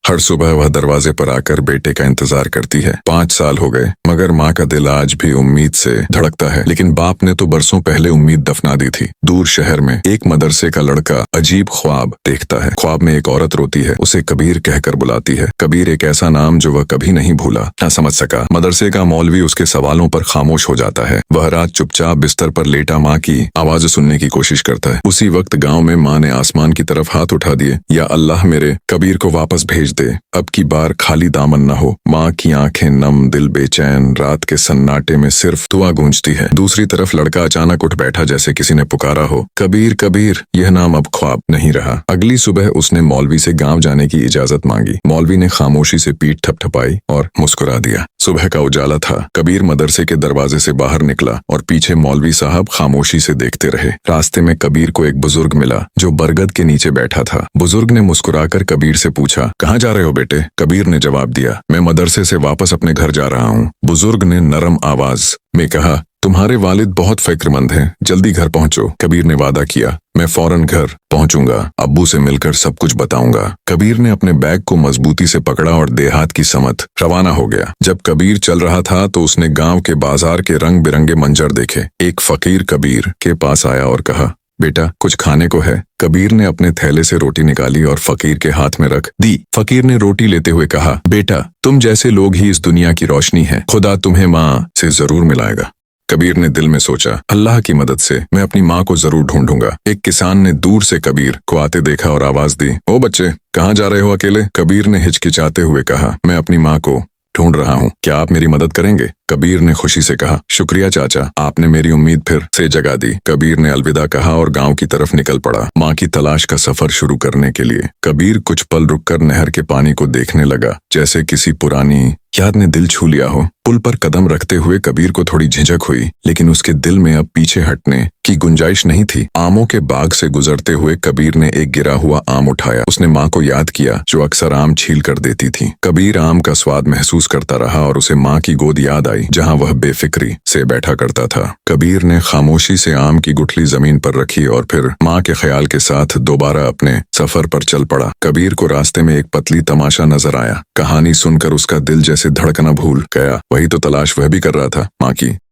हर सुबह वह दरवाजे पर आकर बेटे का इंतजार करती है। 5 साल हो गए मगर माँ का दिल आज भी उम्मीद से धड़कता है। लेकिन बाप ने तो बरसों पहले उम्मीद दफना दी थी। दूर शहर में एक मदरसे का लड़का अजीब ख्वाब देखता है। ख्वाब में एक औरत रोती है, उसे कबीर कहकर बुलाती है। कबीर एक ऐसा नाम जो वह कभी नहीं भूला, न समझ सका। मदरसे का मौलवी उसके सवालों पर खामोश हो जाता है। वह रात चुपचाप बिस्तर पर लेटा माँ की आवाज सुनने की कोशिश करता है। उसी वक्त गाँव में माँ ने आसमान की तरफ हाथ उठा दिए, या अल्लाह मेरे कबीर को वापस भेज दे, अब की बार खाली दामन न हो। माँ की आंखें नम, दिल बेचैन, रात के सन्नाटे में सिर्फ दुआ गूंजती है। दूसरी तरफ लड़का अचानक उठ बैठा जैसे किसी ने पुकारा हो, कबीर कबीर। यह नाम अब ख्वाब नहीं रहा। अगली सुबह उसने मौलवी से गांव जाने की इजाजत मांगी। मौलवी ने खामोशी से पीठ थपथपाई और मुस्कुरा दिया। सुबह का उजाला था। कबीर मदरसे के दरवाजे से बाहर निकला और पीछे मौलवी साहब खामोशी से देखते रहे। रास्ते में कबीर को एक बुजुर्ग मिला जो बरगद के नीचे बैठा था। बुजुर्ग ने मुस्कुराकर कबीर से पूछा, कहाँ जा रहे हो बेटे? कबीर ने जवाब दिया, मैं मदरसे से वापस अपने घर जा रहा हूँ। बुजुर्ग ने नरम आवाज में कहा, तुम्हारे वालिद बहुत फिक्रमंद हैं, जल्दी घर पहुंचो। कबीर ने वादा किया, मैं फौरन घर पहुंचूंगा, अब्बू से मिलकर सब कुछ बताऊंगा। कबीर ने अपने बैग को मजबूती से पकड़ा और देहात की समत रवाना हो गया। जब कबीर चल रहा था तो उसने गांव के बाजार के रंग बिरंगे मंजर देखे। एक फकीर कबीर के पास आया और कहा, बेटा कुछ खाने को है? कबीर ने अपने थैले से रोटी निकाली और फकीर के हाथ में रख दी। फकीर ने रोटी लेते हुए कहा, बेटा तुम जैसे लोग ही इस दुनिया की रोशनी है, खुदा तुम्हें माँ से जरूर मिलाएगा। कबीर ने दिल में सोचा, अल्लाह की मदद से मैं अपनी माँ को जरूर ढूंढूंगा। एक किसान ने दूर से कबीर को आते देखा और आवाज दी, ओ बच्चे कहाँ जा रहे हो अकेले? कबीर ने हिचकिचाते हुए कहा, मैं अपनी माँ को ढूंढ रहा हूँ, क्या आप मेरी मदद करेंगे? कबीर ने खुशी से कहा, शुक्रिया चाचा, आपने मेरी उम्मीद फिर से जगा दी। कबीर ने अलविदा कहा और गांव की तरफ निकल पड़ा, माँ की तलाश का सफर शुरू करने के लिए। कबीर कुछ पल रुककर नहर के पानी को देखने लगा, जैसे किसी पुरानी याद ने दिल छू लिया हो। पुल पर कदम रखते हुए कबीर को थोड़ी झिझक हुई, लेकिन उसके दिल में अब पीछे हटने की गुंजाइश नहीं थी। आमों के बाग से गुजरते हुए कबीर ने एक गिरा हुआ आम उठाया। उसने माँ को याद किया जो अक्सर आम छील कर देती थी। कबीर आम का स्वाद महसूस करता रहा और उसे माँ की गोद याद आई जहाँ वह बेफिक्री से बैठा करता था। कबीर ने खामोशी से आम की गुठली जमीन पर रखी और फिर माँ के ख्याल के साथ दोबारा अपने सफर पर चल पड़ा। कबीर को रास्ते में एक पतली तमाशा नजर आया। कहानी सुनकर उसका दिल जैसे धड़कना भूल गया। वही तो तलाश वह भी कर रहा था, माँ की।